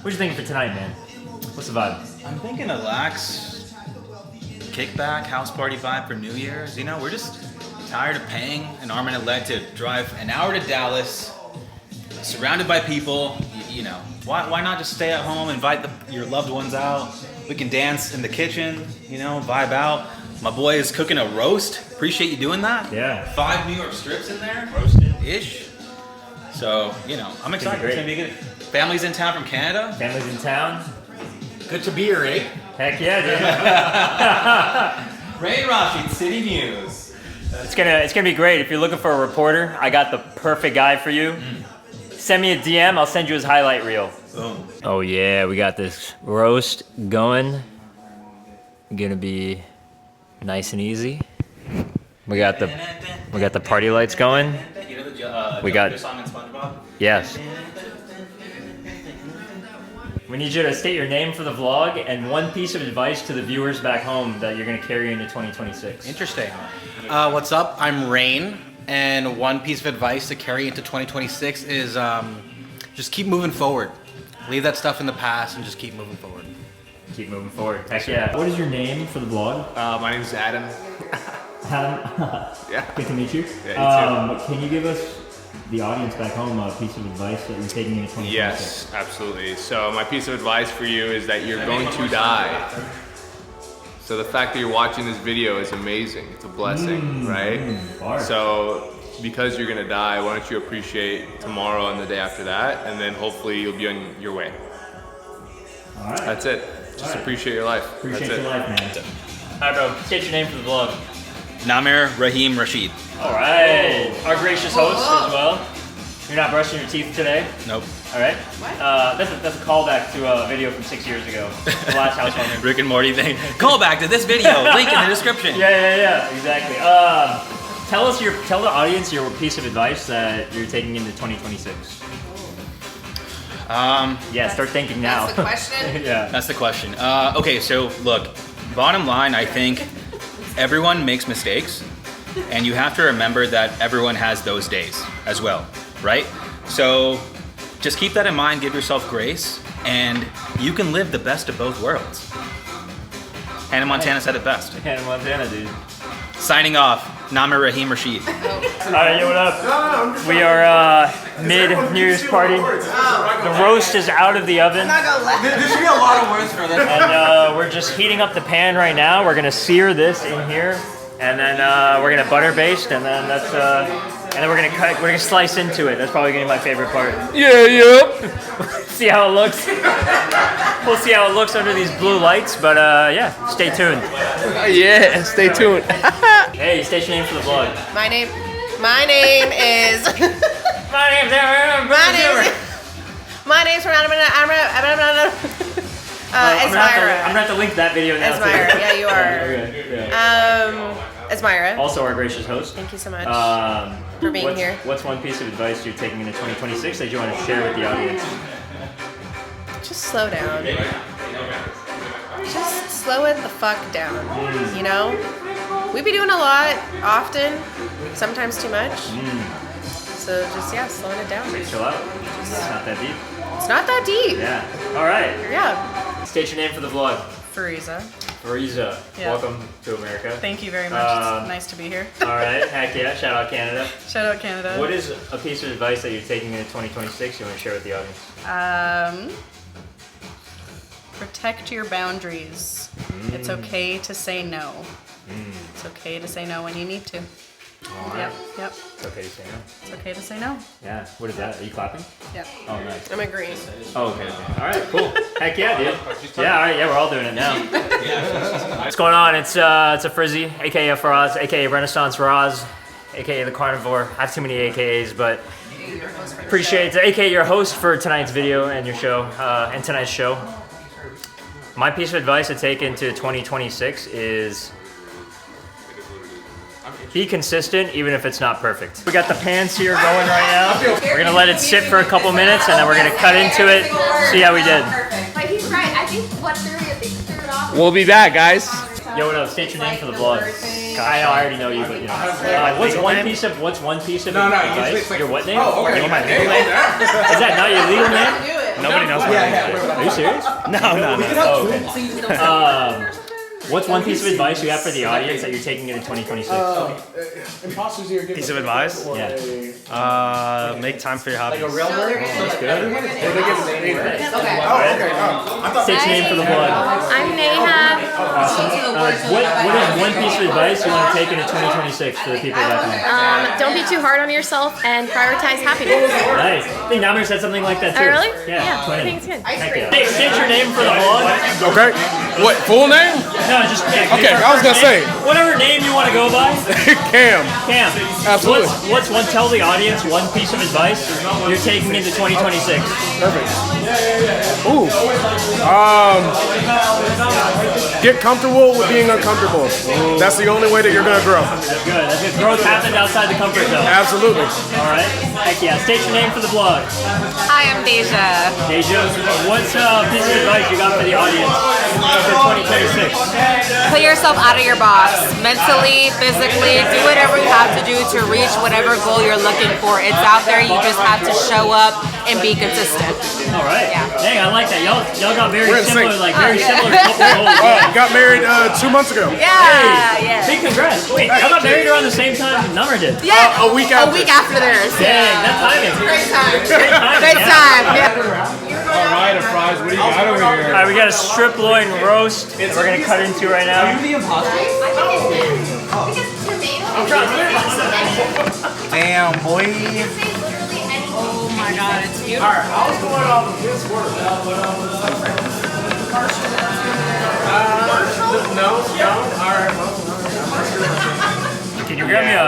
What you thinking for tonight, man? What's the vibe? I'm thinking a lax, kickback, house party vibe for New Year's. You know, we're just tired of paying an arm and a leg to drive an hour to Dallas, surrounded by people. You know, why not just stay at home, invite your loved ones out? We can dance in the kitchen, you know, vibe out. My boy is cooking a roast. Appreciate you doing that. Yeah. 5 New York strips in there. Roasted-ish. So, you know, I'm excited. It's gonna be good. Family's in town from Canada. Family's in town. Good to be here, eh? Heck yeah, dude. Ray Rashid, City News. It's gonna be great. If you're looking for a reporter, I got the perfect guy for you. Send me a DM. I'll send you his highlight reel. Boom. Oh yeah, we got this roast going. Gonna be nice and easy. We got the party lights going. You know the We got- song in SpongeBob? Yes. We need you to state your name for the vlog and one piece of advice to the viewers back home that you're gonna carry into 2026. Interesting. What's up? I'm Rain, and one piece of advice to carry into 2026 is just keep moving forward. Leave that stuff in the past and just keep moving forward. Keep moving forward. Heck yeah. What is your name for the vlog? My name is Adam. Adam. Yeah. Good to meet you. Yeah, you Can you give us, the audience back home, a piece of advice that you're taking into 2026? Yes, absolutely. So my piece of advice for you is that you're going to die. So the fact that you're watching this video is amazing. It's a blessing, right? So because you're gonna die, why don't you appreciate tomorrow and the day after that, and then hopefully you'll be on your way. All right. That's it. Just appreciate your life. Appreciate That's your it. life, man. All right, bro. State your name for the vlog. Namir Rahim Rashid. All right. Our gracious host as well. You're not brushing your teeth today? Nope. All right. That's a callback to a video from 6 years ago. The last housewarming. Rick and Morty thing. Call back to this video. Link in the description. Yeah. Exactly. Tell the audience your piece of advice that you're taking into 2026. Yeah, start thinking now. That's the question? Yeah. That's the question. Okay, so look, bottom line, I think everyone makes mistakes, and you have to remember that everyone has those days as well, right? So just keep that in mind, give yourself grace, and you can live the best of both worlds. Hannah Montana said it best. Hannah Montana, dude. Signing off, Namir Rahim Rashid. All right, yo, what up? We are mid New Year's party. The roast is out of the oven. There should be a lot of words for this. And we're just heating up the pan right now. We're gonna sear this in here, and then we're gonna butter baste, and then we're gonna slice into it. That's probably gonna be my favorite part. Yeah. See how it looks. We'll see how it looks under these blue lights, but yeah, stay tuned. Yeah, stay tuned. Hey, state your name for the vlog. My name is. My name's I'm gonna have to link that video now. Esmira, too. yeah, you are. Okay, yeah. Esmira, Also, our gracious host. thank you so much for being what's, here. What's one piece of advice you're taking into 2026 that you want to share with the audience? Just slow down. Just slow it the fuck down. You know? We be doing a lot, often, sometimes too much. So just, yeah, slowing it down. Wait, chill out. It's not that deep. It's not that deep. Yeah. All right. Yeah. State your name for the vlog. Fariza. Fariza. Yeah. Welcome to America. Thank you very much. It's nice to be here. All right. Heck yeah. Shout out Canada. Shout out Canada. What is a piece of advice that you're taking into 2026 you want to share with the audience? Protect your boundaries. It's okay to say no. It's okay to say no when you need to. All right. Yep. It's okay to say no. It's okay to say no. Yeah. What is that? Are you clapping? Yep. Oh, nice. I'm agreeing. Oh, okay. All right, cool. Heck yeah, dude. Yeah, all right, yeah, we're all doing it now. What's going on? It's a Frizzy, aka Faraz, aka Renaissance Raz, aka the Carnivore. I have too many AKAs, but appreciate it. AKA your host for tonight's video and your show, and tonight's show. My piece of advice to take into 2026 is be consistent, even if it's not perfect. We got the pan sear going right now. We're gonna let it sit for a couple minutes, and then we're gonna cut into it, see how we did. But he's right. I think what threw it off. We'll be back, guys. Yo, what up? State your name for the vlog. I already know you, but you know. What's one piece of advice? usually it's like- Your what name? Oh, okay. You know my legal name? Is that not your legal name? Nobody knows. Are you serious? No. Oh, okay. What's one piece of advice you have for the audience that you're taking into 2026? Piece of advice? Yeah. Make time for your hobbies. That's good. State your name for the vlog. I'm Nahab. Awesome. What is one piece of advice you want to take into 2026 for the people that come? Don't be too hard on yourself and prioritize happiness. Nice. I think Namer said something like that too. Oh, really? Yeah. I think it's good. Heck yeah. State your name for the vlog. Okay. What, full name? No, just Okay, I was gonna say. whatever name you want to go by. Cam. Cam. Absolutely. What's one? Tell the audience one piece of advice you're taking into 2026. Perfect. Ooh. Get comfortable with being uncomfortable. That's the only way that you're gonna grow. That's good. That's good. Growth happens outside the comfort zone. Absolutely. All right. Heck yeah. State your name for the vlog. Hi, I'm Deja. Deja, what's a piece of advice you got for the audience for 2026? Put yourself out of your box. Mentally, physically, do whatever you have to do to reach whatever goal you're looking for. It's out there. You just have to show up and be consistent. All right. Yeah. Dang, I like that. Y'all got We're very in similar, sync. like very similar couple goals. Got married 2 months ago. Yeah. Big congrats. Wait, I got married around the same time Number did. Yeah. A week after. A week after theirs. Dang, that timing. Great time. Great timing. Great yeah. time. Yeah. All right, a prize. What do you got over here? All right, we got a strip loin roast that we're gonna cut into right now. Damn, boy. Oh my God, it's beautiful. I was going off of his word. Can you grab me a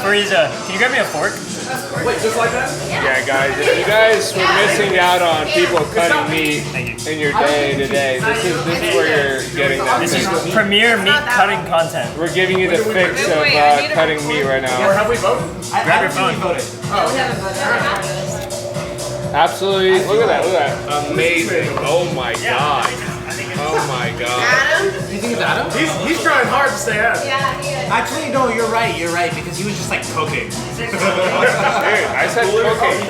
Frieza? Can you grab me a fork? Yeah, guys, if you guys were missing out on people cutting meat in your day today, this is where you're getting that. This is premier meat cutting content. We're giving you the fix of cutting meat right now. Have we voted? Grab your phone. Absolutely. Look at that. Look at that. Amazing. Oh my god. Oh my god. You think it's Adam? He's trying hard to stay out. Actually, no, you're right, because he was just like cooking. Dude, I said cooking.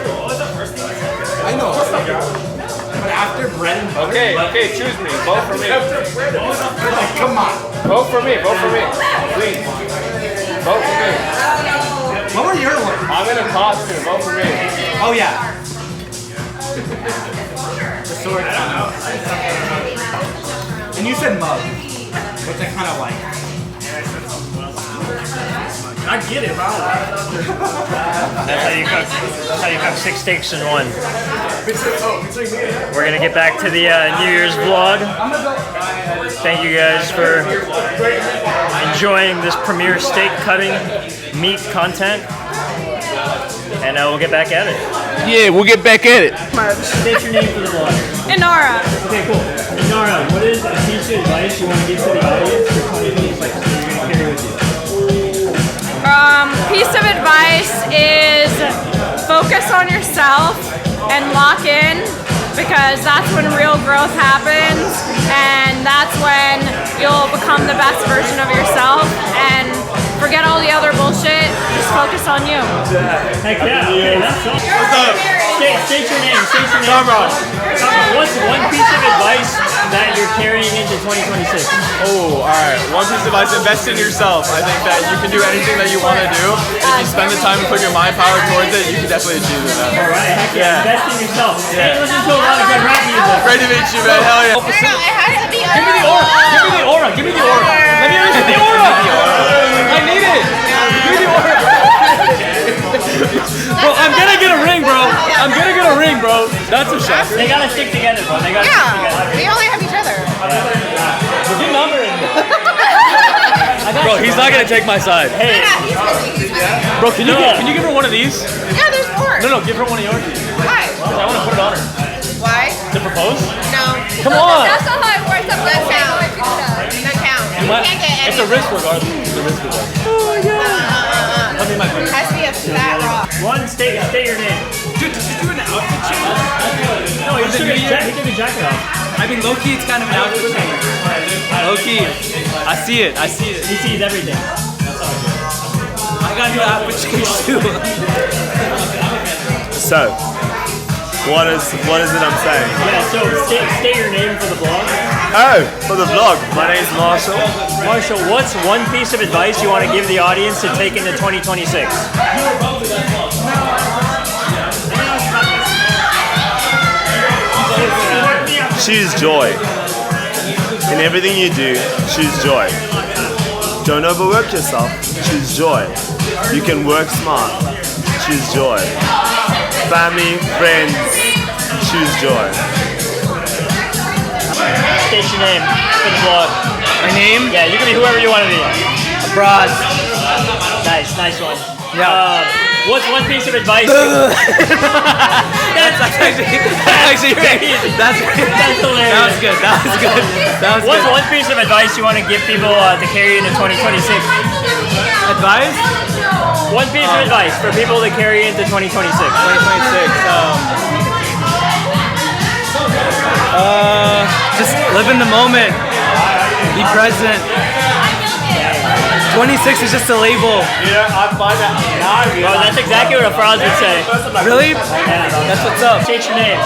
I know. But after bread and butter, Okay, choose me. Vote for me. like, come on. Vote for me. Please. Vote for me. What were your words? I'm in a costume. Vote for me. Oh, yeah. The sword. And you said mug, which I kind of like. I get it, bro. That's how you cook 6 steaks in one. We're gonna get back to the New Year's vlog. Thank you guys for enjoying this premiere steak cutting meat content. And we'll get back at it. Yeah, we'll get back at it. State your name for the vlog. Inara. Okay, cool. Nara, what is a piece of advice you want to give to the audience for 2026 that you're going to carry with you? Piece of advice is focus on yourself and lock in, because that's when real growth happens, and that's when you'll become the best version of yourself, and forget all the other bullshit, just focus on you. Heck yeah. Okay, that's awesome. What's up? State your name. Tom. What's one piece of advice that you're carrying into 2026? Oh, alright. One piece of advice, invest in yourself. I think that you can do anything that you want to do. If you spend the time and put your mind power towards it, you can definitely achieve it, man. Alright, heck yeah. Invest in yourself. Hey, listen to a lot of good rap music. Great to meet you, man. Hell yeah. Give me the aura. Let me listen to the aura. I need it. Give me the aura. Bro, I'm gonna get a ring, bro. That's a shot. They gotta stick together, bro. They gotta stick together. We only have each other. Get Number in there. Bro, he's not gonna take my side. Hey, Bro, can you give her one of these? Yeah, there's more. No, give her one of yours. Why? I want to put it on her. Why? To propose? No. Come on. That's not how it works. No count. No count. You can't get any. It's a risk regardless. It's a risk regardless. Let me my friend. Has to be a fat rock. one, state your name. Dude, did you do an outfit change? No, he took his jacket off. I mean, low-key, it's kind of an outfit change. Low-key. I see it. He sees everything. I got a new outfit change too. So, What is it I'm saying? Yeah, so state your name for the vlog. Oh, for the vlog. My name's Marshall. Marshall, what's one piece of advice you want to give the audience to take into 2026? Choose joy. In everything you do, choose joy. Don't overwork yourself. Choose joy. You can work smart. Choose joy. Family, friends, choose joy. State your name for the vlog. My name? Yeah, you can be whoever you want to be. Braz. Nice one. Yeah. What's one piece of advice? That's actually That's hilarious. That was good. What's one piece of advice you want to give people to carry into 2026? Advice? One piece of advice for people to carry into 2026. 2026. Just live in the moment. Be present. 26 is just a label. Yeah, I find that. Oh, that's exactly what a Franz would say. Really? Yeah. That's what's up. Change your name.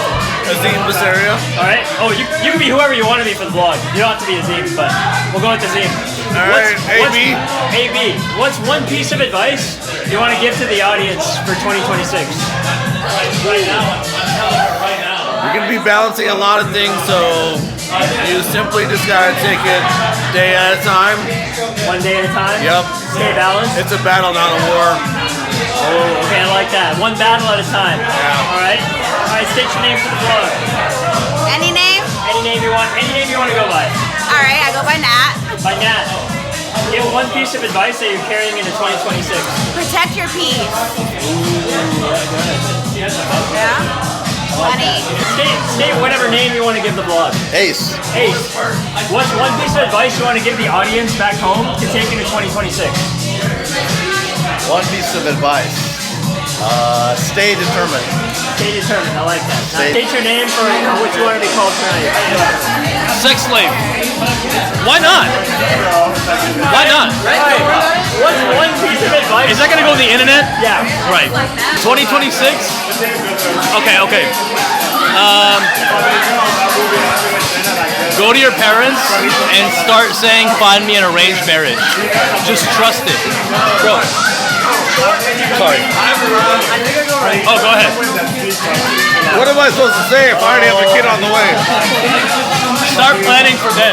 Azim Basario. Alright? Oh, you can be whoever you want to be for the vlog. You don't have to be Azim, but we'll go with Azim. Alright, AB. AB. What's one piece of advice you want to give to the audience for 2026? You're gonna be balancing a lot of things, so you simply just gotta take it day at a time. One day at a time? Yep. Stay balanced? It's a battle, not a war. Oh, okay, I like that. One battle at a time. Yeah. Alright? Alright, state your name for the vlog. Any name? Any name you want to go by. Alright, I go by Nat. By Nat. Give one piece of advice that you're carrying into 2026. Protect your peace. Yeah? Money. State whatever name you want to give the vlog. Ace. Ace. What's one piece of advice you want to give the audience back home to take into 2026? One piece of advice. Stay determined. Stay determined. I like that. Now, state your name for what you want to be called tonight. Sex slave. Why not? Why not? What's one piece of advice? Is that gonna go on the internet? Yeah. Right. 2026? Okay. Go to your parents and start saying, find me an arranged marriage. Just trust it. Bro. Sorry. Oh, go ahead. What am I supposed to say if I already have a kid on the way? Start planning for them.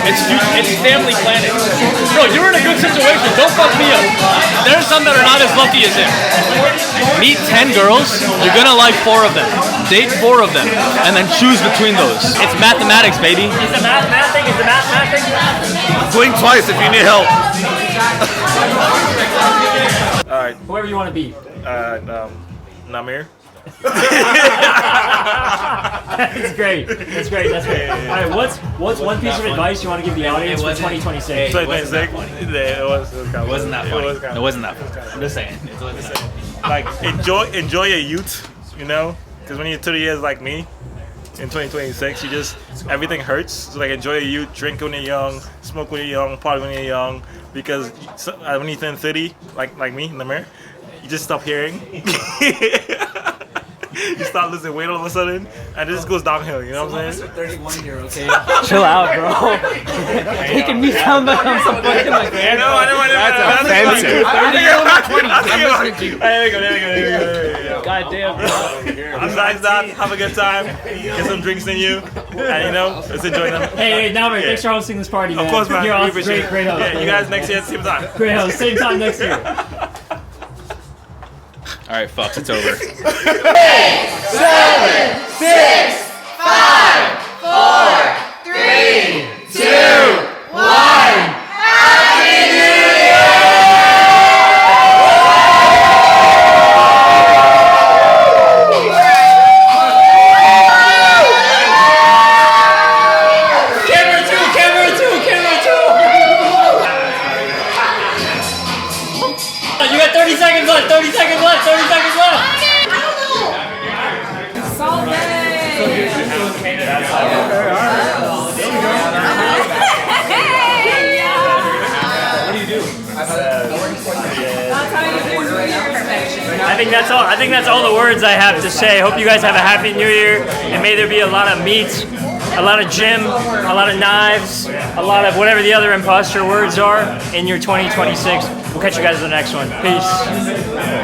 It's family planning. Bro, you're in a good situation. Don't fuck me up. There's some that are not as lucky as him. Meet 10 girls. You're gonna like 4 of them. Date 4 of them, and then choose between those. It's mathematics, baby. Is the math thing? Blink twice if you need help. Alright, Whoever you want to be. Namir. That's great. Alright, what's one piece of advice you want to give the audience for 2026? 2026. It wasn't that funny. It wasn't that funny. I'm just saying. Like enjoy your youth, you know, because when you're 30 years like me, in 2026, everything hurts. So like enjoy your youth, drink when you're young, smoke when you're young, party when you're young, because when you turn 30, like me in the mirror, you just stop hearing. You start losing weight all of a sudden, and it just goes downhill. You know what I'm saying? 31 here, okay? Chill out, bro. Making me sound like I'm some fucking like. I know. That's offensive. There we go. God damn, bro. Besides that, have a good time. Get some drinks in you, and let's enjoy them. Hey, Nalbert, thanks for hosting this party, man. Of course, man. You're We awesome. appreciate it. Great host. Yeah, you guys next year at the same time. Great host. Same time next year. All right, fucks. It's over. 7, 6, 5, 4, 3, 2, 1. Happy New Year! Camera two. You got 30 seconds left. 30 seconds left. I think that's all. I think that's all the words I have to say. Hope you guys have a happy New Year, and may there be a lot of meat, a lot of gym, a lot of knives, a lot of whatever the other imposter words are in your 2026. We'll catch you guys in the next one. Peace.